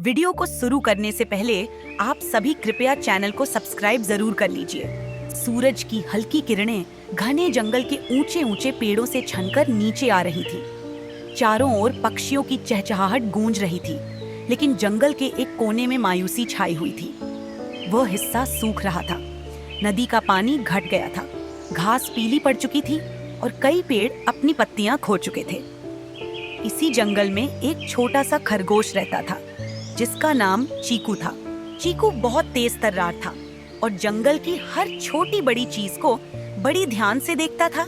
Video को शुरू करने से पहले आप सभी कृपया चैनल को सब्सक्राइब जरूर कर लीजिए। सूरज की हल्की किरणें घने जंगल के ऊंचे ऊंचे पेड़ों से छनकर नीचे आ रही थी। चारों ओर पक्षियों की चहचहाहट गूंज रही थी, लेकिन जंगल के एक कोने में मायूसी छाई हुई थी। वह हिस्सा सूख रहा था। नदी का पानी घट गया था, घास पीली पड़ चुकी थी और कई पेड़ अपनी पत्तियां खो चुके थे। इसी जंगल में एक छोटा सा खरगोश रहता था, जिसका नाम चीकू था। चीकू बहुत तेज तर्रार था और जंगल की हर छोटी बड़ी चीज को बड़ी ध्यान से देखता था।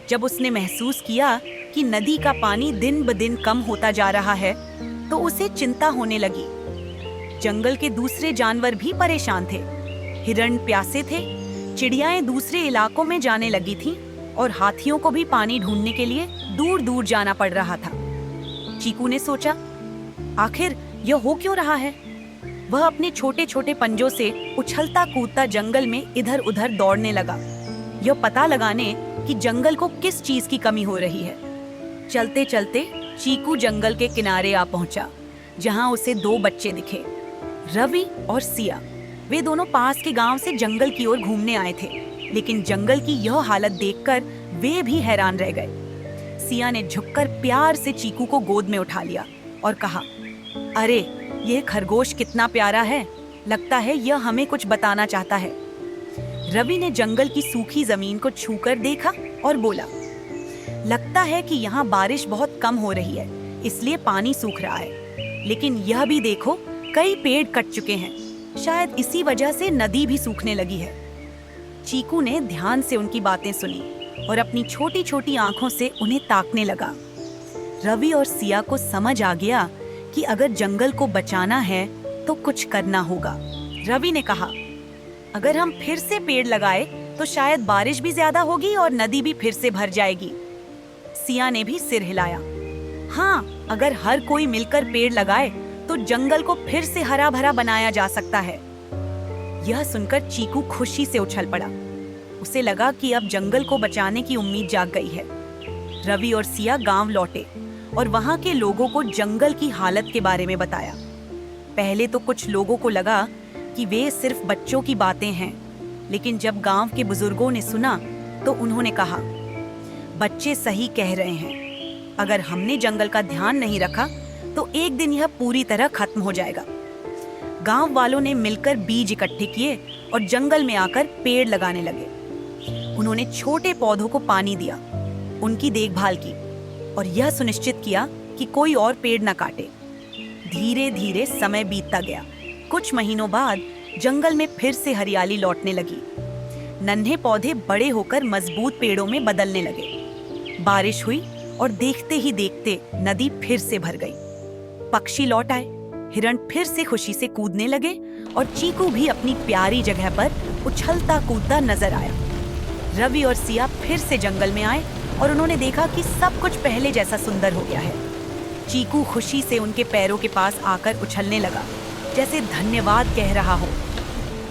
जब उसने महसूस किया कि नदी का पानी दिन ब दिन कम होता जा रहा है, तो उसे चिंता होने लगी। जंगल के दूसरे जानवर भी परेशान थे। हिरण प्यासे थे, चिड़ियाएं दूसरे इलाकों में जाने लगी थीं और हाथियों को भी पानी ढूंढने के लिए दूर दूर जाना पड़ रहा था। चीकू ने सोचा, आखिर यह हो क्यों रहा है? वह अपने छोटे छोटे पंजों से उछलता कूदता जंगल में इधर उधर दौड़ने लगा, यह पता लगाने कि जंगल को किस चीज की कमी हो रही है। चलते चलते चीकू जंगल के किनारे आ पहुंचा, जहां उसे दो बच्चे दिखे, रवि और सिया। वे दोनों पास के गांव से जंगल की ओर घूमने आए थे, लेकिन जंगल की यह हालत देखकर वे भी हैरान रह गए। सिया ने झुककर प्यार से चीकू को गोद में उठा लिया और कहा, अरे यह खरगोश कितना प्यारा है, लगता है यह हमें कुछ बताना चाहता है। रवि ने जंगल की सूखी जमीन को छूकर देखा और बोला, लगता है कि यहाँ बारिश बहुत कम हो रही है, इसलिए पानी सूख रहा है। लेकिन यह भी देखो, कई पेड़ कट चुके हैं, शायद इसी वजह से नदी भी सूखने लगी है। चीकू ने ध्यान से उनकी बातें सुनी और अपनी छोटी छोटी आंखों से उन्हें ताकने लगा। रवि और सिया को समझ आ गया कि अगर जंगल को बचाना है तो कुछ करना होगा। रवि ने कहा, अगर हम फिर से पेड़ लगाए तो शायद बारिश भी ज्यादा होगी और नदी भी फिर से भर जाएगी। सिया ने भी सिर हिलाया, हाँ, अगर हर कोई मिलकर पेड़ लगाए तो जंगल को फिर से हरा भरा बनाया जा सकता है। यह सुनकर चीकू खुशी से उछल पड़ा। उसे लगा कि अब जंगल को बचाने की उम्मीद जाग गई है। रवि और सिया गांव लौटे और वहां के लोगों को जंगल की हालत के बारे में बताया। पहले तो कुछ लोगों को लगा कि वे सिर्फ बच्चों की बातें हैं, लेकिन जब गांव के बुजुर्गों ने सुना तो उन्होंने कहा, बच्चे सही कह रहे हैं, अगर हमने जंगल का ध्यान नहीं रखा तो एक दिन यह पूरी तरह खत्म हो जाएगा। गांव वालों ने मिलकर बीज इकट्ठे किए और जंगल में आकर पेड़ लगाने लगे। उन्होंने छोटे पौधों को पानी दिया, उनकी देखभाल की और यह सुनिश्चित किया कि कोई और पेड़ न काटे। धीरे धीरे समय बीतता गया। कुछ महीनों बाद जंगल में फिर से हरियाली लौटने लगी। नन्हे पौधे बड़े होकर मजबूत पेड़ों में बदलने लगे। बारिश हुई और देखते ही देखते नदी फिर से भर गई। पक्षी लौट आए, हिरण फिर से खुशी से कूदने लगे और चीकू भी अपनी प्यारी जगह पर उछलता कूदता नजर आया। रवि और सिया फिर से जंगल में आए और उन्होंने देखा कि सब कुछ पहले जैसा सुंदर हो गया है। चीकू खुशी से उनके पैरों के पास आकर उछलने लगा, जैसे धन्यवाद कह रहा हो।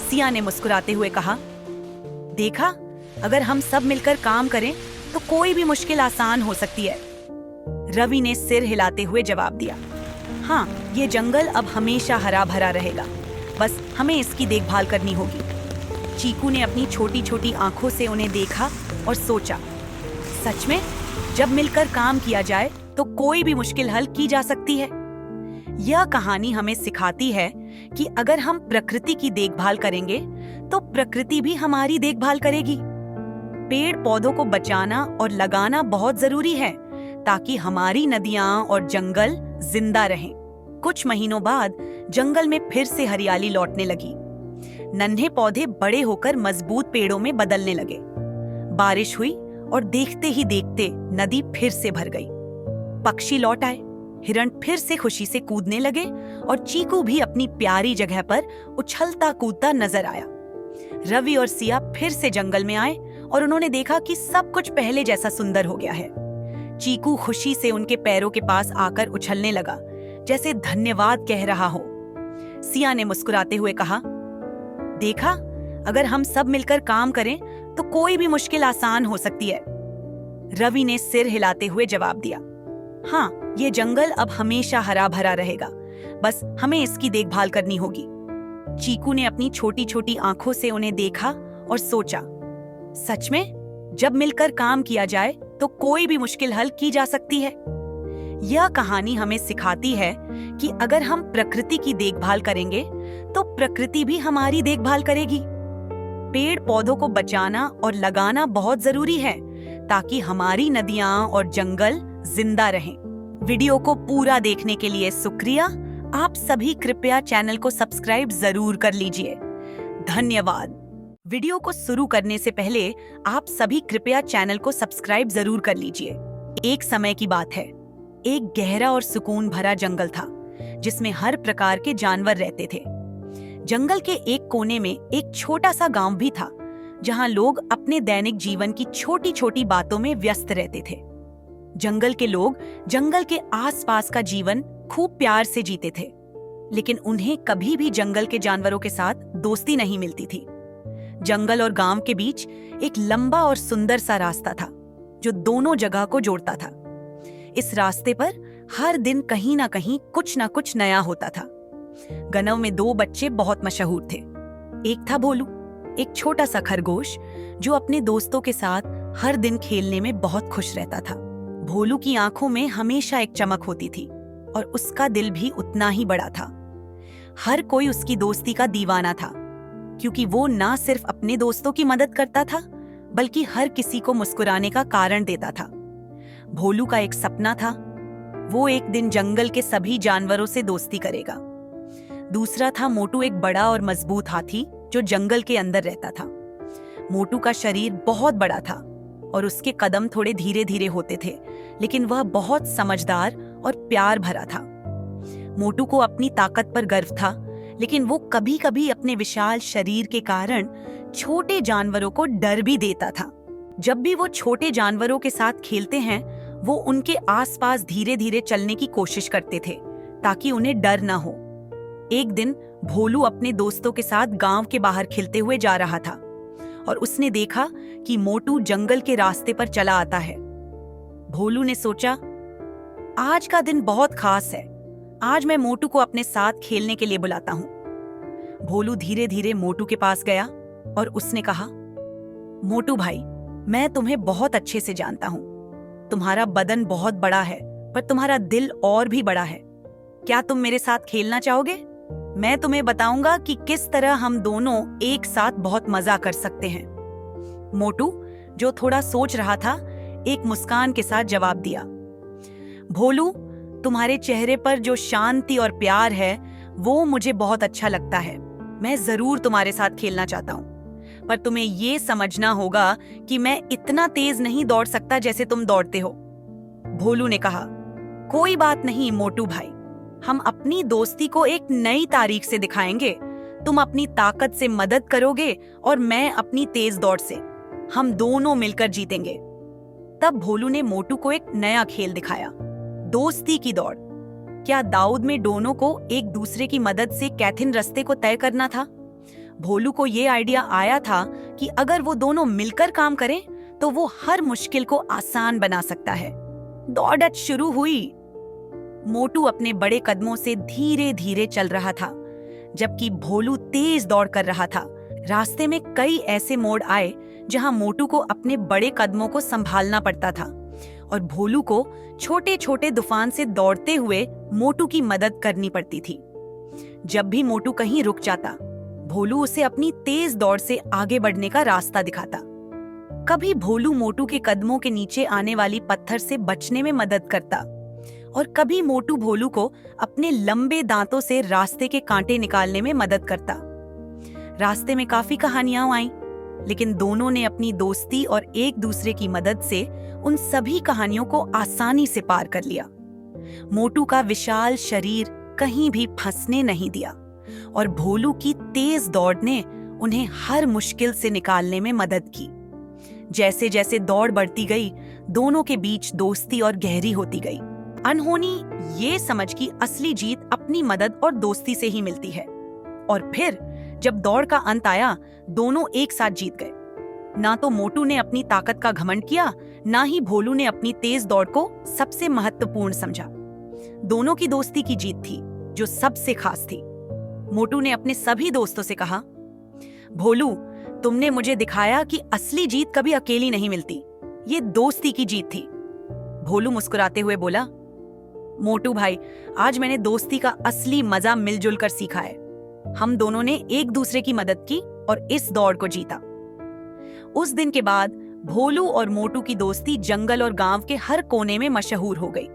सिया ने मुस्कुराते हुए कहा, देखा, अगर हम सब मिलकर काम करें तो कोई भी मुश्किल आसान हो सकती है। रवि ने सिर हिलाते हुए जवाब दिया, हाँ, ये जंगल अब हमेशा हरा भरा रहेगा, बस हमें इसकी देखभाल करनी होगी। चीकू ने अपनी छोटी छोटी आंखों से उन्हें देखा और सोचा, सच में जब मिलकर काम किया जाए तो कोई भी मुश्किल हल की जा सकती है। यह कहानी हमें सिखाती है कि अगर हम प्रकृति की देखभाल करेंगे तो प्रकृति भी हमारी देखभाल करेगी। पेड़ पौधों को बचाना और लगाना बहुत जरूरी है, ताकि हमारी नदियां और जंगल जिंदा रहें। कुछ महीनों बाद जंगल में फिर से हरियाली लौटने लगी। नन्हे पौधे बड़े होकर मजबूत पेड़ों में बदलने लगे। बारिश हुई और देखते ही देखते नदी फिर से भर गई। पक्षी लौट आए, हिरण फिर से खुशी से कूदने लगे और चीकू भी अपनी प्यारी जगह पर उछलता कूदता नजर आया। रवि और सिया फिर से जंगल में आए और उन्होंने देखा कि सब कुछ पहले जैसा सुंदर हो गया है। चीकू खुशी से उनके पैरों के पास आकर उछलने लगा, जैसे धन्यवाद कह रहा हो। सिया ने मुस्कुराते हुए कहा, देखा, अगर हम सब मिलकर काम करें तो कोई भी मुश्किल आसान हो सकती है। रवि ने सिर हिलाते हुए जवाब दिया, हाँ, ये जंगल अब हमेशा हरा भरा रहेगा, बस हमें इसकी देखभाल करनी होगी। चीकू ने अपनी छोटी छोटी आंखों से उन्हें देखा और सोचा, सच में जब मिलकर काम किया जाए तो कोई भी मुश्किल हल की जा सकती है। यह कहानी हमें सिखाती है कि अगर हम प्रकृति की देखभाल करेंगे तो प्रकृति भी हमारी देखभाल करेगी। पेड़ पौधों को बचाना और लगाना बहुत जरूरी है ताकि हमारी नदियां और जंगल जिंदा रहें। वीडियो को पूरा देखने के लिए शुक्रिया। आप सभी कृपया चैनल को सब्सक्राइब जरूर कर लीजिए। धन्यवाद। वीडियो को शुरू करने से पहले आप सभी कृपया चैनल को सब्सक्राइब जरूर कर लीजिए। एक समय की बात है, एक गहरा और सुकून भरा जंगल था जिसमें हर प्रकार के जानवर रहते थे। जंगल के एक कोने में एक छोटा सा गांव भी था जहां लोग अपने दैनिक जीवन की छोटी छोटी बातों में व्यस्त रहते थे। जंगल के लोग जंगल के आसपास का जीवन खूब प्यार से जीते थे, लेकिन उन्हें कभी भी जंगल के जानवरों के साथ दोस्ती नहीं मिलती थी। जंगल और गांव के बीच एक लंबा और सुंदर सा रास्ता था जो दोनों जगह को जोड़ता था। इस रास्ते पर हर दिन कहीं ना कहीं कुछ ना कुछ नया होता था। गांव में दो बच्चे बहुत मशहूर थे। एक था भोलू, एक छोटा सा खरगोश जो अपने दोस्तों के साथ हर दिन खेलने में बहुत खुश रहता था। भोलू की आंखों में हमेशा एक चमक होती थी और उसका दिल भी उतना ही बड़ा था। हर कोई उसकी दोस्ती का दीवाना था क्योंकि वो ना सिर्फ अपने दोस्तों की मदद करता था बल्कि हर किसी को मुस्कुराने का कारण देता था। भोलू का एक सपना था, वो एक दिन जंगल के सभी जानवरों से दोस्ती करेगा। दूसरा था मोटू, एक बड़ा और मजबूत हाथी जो जंगल के अंदर रहता था। मोटू का शरीर बहुत बड़ा था और उसके कदम थोड़े धीरे धीरे होते थे, लेकिन वह बहुत समझदार और प्यार भरा था। मोटू को अपनी ताकत पर गर्व था, लेकिन वो कभी कभी अपने विशाल शरीर के कारण छोटे जानवरों को डर भी देता था। जब भी वो छोटे जानवरों के साथ खेलते हैं, वो उनके आसपास धीरे धीरे चलने की कोशिश करते थे ताकि उन्हें डर ना हो। एक दिन भोलू अपने दोस्तों के साथ गांव के बाहर खेलते हुए जा रहा था और उसने देखा कि मोटू जंगल के रास्ते पर चला आता है। भोलू ने सोचा, आज का दिन बहुत खास है, आज मैं मोटू को अपने साथ खेलने के लिए बुलाता हूं। भोलू धीरे धीरे मोटू के पास गया और उसने कहा, मोटू भाई, मैं तुम्हें बहुत अच्छे से जानता हूं। तुम्हारा बदन बहुत बड़ा है पर तुम्हारा दिल और भी बड़ा है। क्या तुम मेरे साथ खेलना चाहोगे? मैं तुम्हें बताऊंगा कि किस तरह हम दोनों एक साथ बहुत मजा कर सकते हैं। मोटू, जो थोड़ा सोच रहा था, एक मुस्कान के साथ जवाब दिया, भोलू, तुम्हारे चेहरे पर जो शांति और प्यार है वो मुझे बहुत अच्छा लगता है। मैं जरूर तुम्हारे साथ खेलना चाहता हूँ, पर तुम्हें ये समझना होगा कि मैं इतना तेज नहीं दौड़ सकता जैसे तुम दौड़ते हो। भोलू ने कहा, कोई बात नहीं मोटू भाई, हम अपनी दोस्ती को एक नई तारीख से दिखाएंगे। तुम अपनी ताकत से मदद करोगे और मैं अपनी तेज दौड़ से। हम दोनों मिलकर जीतेंगे। तब भोलू ने मोटू को एक नया खेल दिखाया, दोस्ती की दौड़। क्या दाऊद में दोनों को एक दूसरे की मदद से कैथिन रास्ते को तय करना था। भोलू को ये आइडिया आया था कि अगर वो दोनों मिलकर काम करें तो वो हर मुश्किल को आसान बना सकता है। दौड़ शुरू हुई। मोटू अपने बड़े कदमों से धीरे धीरे चल रहा था, जबकि भोलू तेज दौड़ कर रहा था। रास्ते में कई ऐसे मोड़ आए जहां मोटू को अपने बड़े कदमों को संभालना पड़ता था और भोलू को छोटे छोटे तूफान से दौड़ते हुए मोटू की मदद करनी पड़ती थी। जब भी मोटू कहीं रुक जाता, भोलू उसे अपनी तेज दौड़ से आगे बढ़ने का रास्ता दिखाता। कभी भोलू मोटू के कदमों के नीचे आने वाली पत्थर से बचने में मदद करता और कभी मोटू भोलू को अपने लंबे दांतों से रास्ते के कांटे निकालने में मदद करता। रास्ते में काफी कहानियां आईं, लेकिन दोनों ने अपनी दोस्ती और एक दूसरे की मदद से उन सभी कहानियों को आसानी से पार कर लिया। मोटू का विशाल शरीर कहीं भी फंसने नहीं दिया और भोलू की तेज दौड़ ने उन्हें हर मुश्किल से निकालने में मदद की। जैसे जैसे दौड़ बढ़ती गई, दोनों के बीच दोस्ती और गहरी होती गई। अनहोनी ये समझ की असली जीत अपनी मदद और दोस्ती से ही मिलती है। और फिर जब दौड़ का अंत आया, दोनों एक साथ जीत गए। ना तो मोटू ने अपनी ताकत का घमंड किया, ना ही भोलू ने अपनी तेज दौड़ को सबसे महत्वपूर्ण समझा। दोनों की दोस्ती की जीत थी जो सबसे खास थी। मोटू ने अपने सभी दोस्तों से कहा, भोलू, तुमने मुझे दिखाया कि असली जीत कभी अकेली नहीं मिलती, ये दोस्ती की जीत थी। भोलू मुस्कुराते हुए बोला, मोटू भाई, आज मैंने दोस्ती का असली मजा मिलजुल कर सीखा है। हम दोनों ने एक दूसरे की मदद की और इस दौड़ को जीता। उस दिन के बाद भोलू और मोटू की दोस्ती जंगल और गांव के हर कोने में मशहूर हो गई।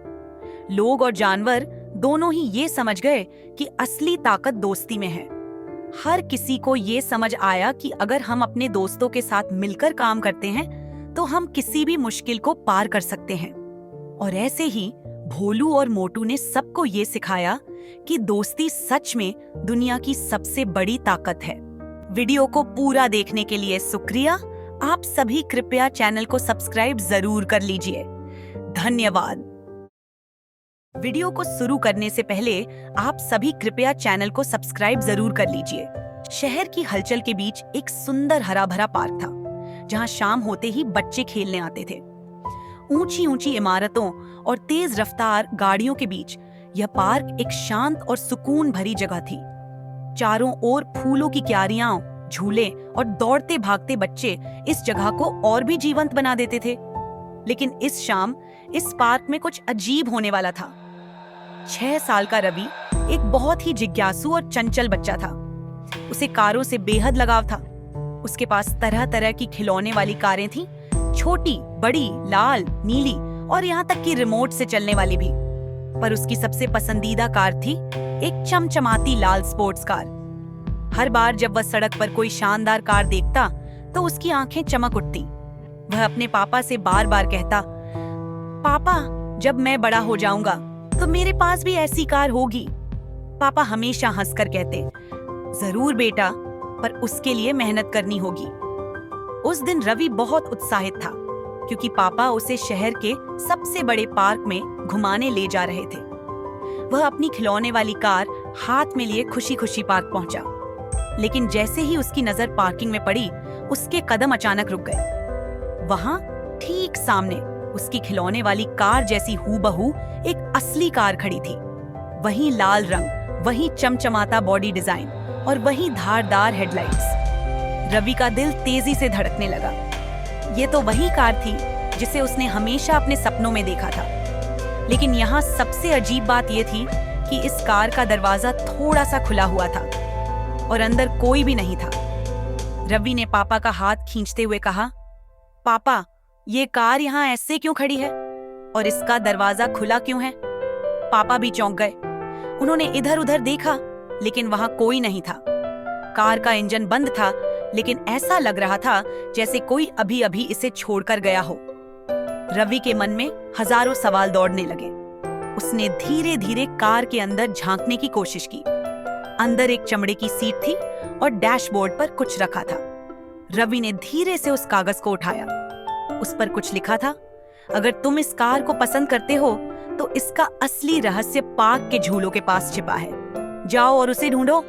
लोग और जानवर दोनों ही ये समझ गए कि असली ताकत दोस्ती में है। हर किसी को ये समझ आया कि अगर हम अपने दोस्तों के साथ मिलकर काम करते हैं तो हम किसी भी मुश्किल को पार कर सकते हैं। और ऐसे ही भोलू और मोटू ने सबको ये सिखाया कि दोस्ती सच में दुनिया की सबसे बड़ी ताकत है। वीडियो को पूरा देखने के लिए शुक्रिया। आप सभी कृपया चैनल को सब्सक्राइब जरूर कर लीजिए। धन्यवाद। वीडियो को शुरू करने से पहले आप सभी कृपया चैनल को सब्सक्राइब जरूर कर लीजिए। शहर की हलचल के बीच एक सुंदर हरा भरा पार्क था, जहां शाम होते ही बच्चे खेलने आते थे। ऊंची ऊंची इमारतों और तेज रफ्तार गाड़ियों के बीच यह पार्क एक शांत और सुकून भरी जगह थी। चारों ओर फूलों की क्यारियां, झूले और दौड़ते भागते बच्चे इस जगह को और भी जीवंत बना देते थे। लेकिन इस शाम इस पार्क में कुछ अजीब होने वाला था। 6 साल का रवि एक बहुत ही जिज्ञासु और चंचल बच्चा था। उसे कारों से बेहद लगाव था। उसके पास तरह तरह की खिलौने वाली कारें थीं, छोटी, बड़ी, लाल, नीली और यहाँ तक कि रिमोट से चलने वाली भी। पर उसकी सबसे पसंदीदा कार थी एक चमचमाती लाल स्पोर्ट्स कार। हर बार जब वह सड़क पर कोई शानदार कार देखता तो उसकी आंखें चमक उठती। वह अपने पापा से बार बार कहता, पापा, जब मैं बड़ा हो जाऊंगा तो मेरे पास भी ऐसी कार होगी। पापा हमेशा हंसकर कहते, जरूर बेटा, पर उसके लिए मेहनत करनी होगी। उस दिन रवि बहुत उत्साहित था क्योंकि पापा उसे शहर के सबसे बड़े पार्क में घुमाने ले जा रहे थे। वह अपनी खिलौने वाली कार हाथ में लिए खुशी खुशी पार्क पहुंचा। लेकिन जैसे ही उसकी नजर पार्किंग में पड़ी, उसके कदम अचानक रुक गए। वहां ठीक सामने उसकी खिलौने वाली कार जैसी हूबहू एक असली कार खड़ी थी। वही लाल रंग, वही चमचमाता बॉडी डिजाइन और वही धारदार हेडलाइट्स। रवि का दिल तेजी से धड़कने लगा। ये तो वही कार थी जिसे उसने हमेशा अपने सपनों में देखा था। लेकिन यहाँ सबसे अजीब बात यह थी कि इस कार का दरवाजा थोड़ा सा खुला हुआ था और अंदर कोई भी नहीं था। रवि ने पापा का हाथ खींचते हुए कहा, पापा, ये कार यहाँ ऐसे क्यों खड़ी है और इसका दरवाजा खुला क्यों है? पापा भी चौंक गए। उन्होंने इधर उधर देखा, लेकिन वहां कोई नहीं था। कार का इंजन बंद था, लेकिन ऐसा लग रहा था जैसे कोई अभी अभी इसे छोड़कर गया हो। रवि के मन में हजारों सवाल दौड़ने लगे। उसने धीरे धीरे कार के अंदर झांकने की कोशिश की। अंदर एक चमड़े की सीट थी और डैशबोर्ड पर कुछ रखा था। रवि ने धीरे से उस कागज को उठाया। उस पर कुछ लिखा था, अगर तुम इस कार को पसंद करते हो तो इसका असली रहस्य पार्क के झूलों के पास छिपा है। जाओ और उसे ढूंढो।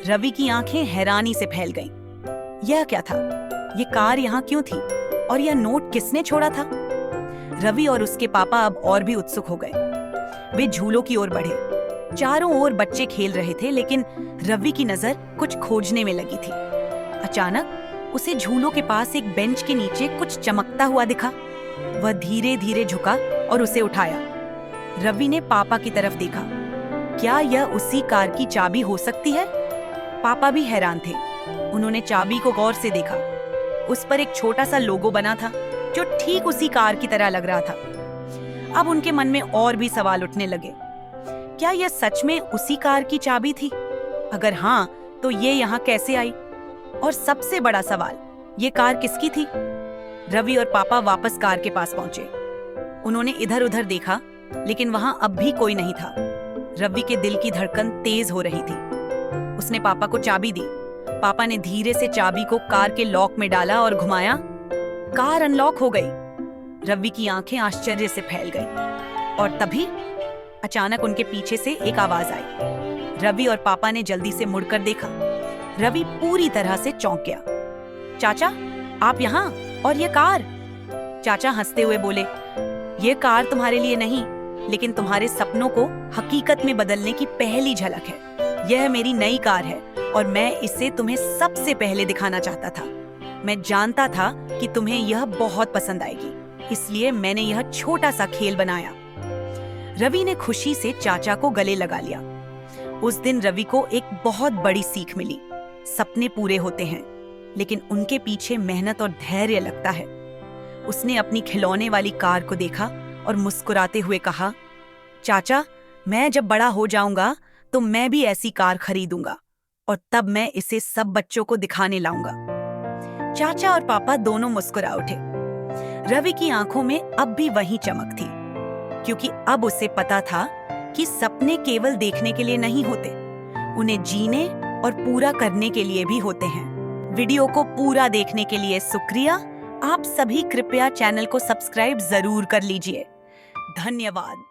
रवि की आंखें हैरानी से फैल गईं। यह क्या था? ये कार यहाँ क्यों थी? और यह नोट किसने छोड़ा था? रवि और उसके पापा अब और भी उत्सुक हो गए। वे झूलों की ओर बढ़े। चारों ओर बच्चे खेल रहे थे, लेकिन रवि की नजर कुछ खोजने में लगी थी। अचानक उसे झूलों के पास एक बेंच के नीचे कुछ चमकता हुआ दिखा। वह धीरे धीरे झुका और उसे उठाया। रवि ने पापा की तरफ देखा। क्या यह उसी कार की चाबी हो सकती है? पापा भी हैरान थे। उन्होंने चाबी को गौर से देखा। उस पर एक छोटा सा लोगो बना था जो ठीक उसी कार की तरह लग रहा था। अब उनके मन में और भी सवाल उठने लगे। क्या यह सच में उसी कार की चाबी थी? अगर हाँ, तो ये यहाँ कैसे आई? और सबसे बड़ा सवाल, ये कार किसकी थी? रवि और पापा वापस कार के पास पहुंचे। उन्होंने इधर उधर देखा, लेकिन वहां अब भी कोई नहीं था। रवि के दिल की धड़कन तेज हो रही थी। उसने पापा को चाबी दी। पापा ने धीरे से चाबी को कार के लॉक में डाला और घुमाया। कार अनलॉक हो गई। रवि की आंखें आश्चर्य से फैल गईं। और तभी अचानक उनके पीछे से एक आवाज आई। रवि और पापा ने जल्दी से मुड़कर देखा। रवि पूरी तरह से चौंक गया। चाचा, आप यहाँ? और ये कार? चाचा हंसते हुए बोले, ये कार तुम्हारे लिए नहीं, लेकिन तुम्हारे सपनों को हकीकत में बदलने की पहली झलक है। यह मेरी नई कार है और मैं इसे तुम्हें सबसे पहले दिखाना चाहता था। मैं जानता था कि तुम्हें यह बहुत पसंद आएगी, इसलिए मैंने यह छोटा सा खेल बनाया। रवि ने खुशी से चाचा को गले लगा लिया। उस दिन रवि को एक बहुत बड़ी सीख मिली। सपने पूरे होते हैं, लेकिन उनके पीछे मेहनत और धैर्य लगता है। उसने अपनी खिलौने वाली कार को देखा और मुस्कुराते हुए कहा, चाचा, मैं जब बड़ा हो जाऊंगा तो मैं भी ऐसी कार खरीदूंगा और तब मैं इसे सब बच्चों को दिखाने लाऊंगा। चाचा और पापा दोनों मुस्कुरा उठे। रवि की आंखों में अब भी वही चमक थी, क्योंकि अब उसे पता था कि सपने केवल देखने के लिए नहीं होते, उन्हें जीने और पूरा करने के लिए भी होते हैं। वीडियो को पूरा देखने के लिए शुक्रिया। आप सभी कृपया चैनल को सब्सक्राइब जरूर कर लीजिए। धन्यवाद।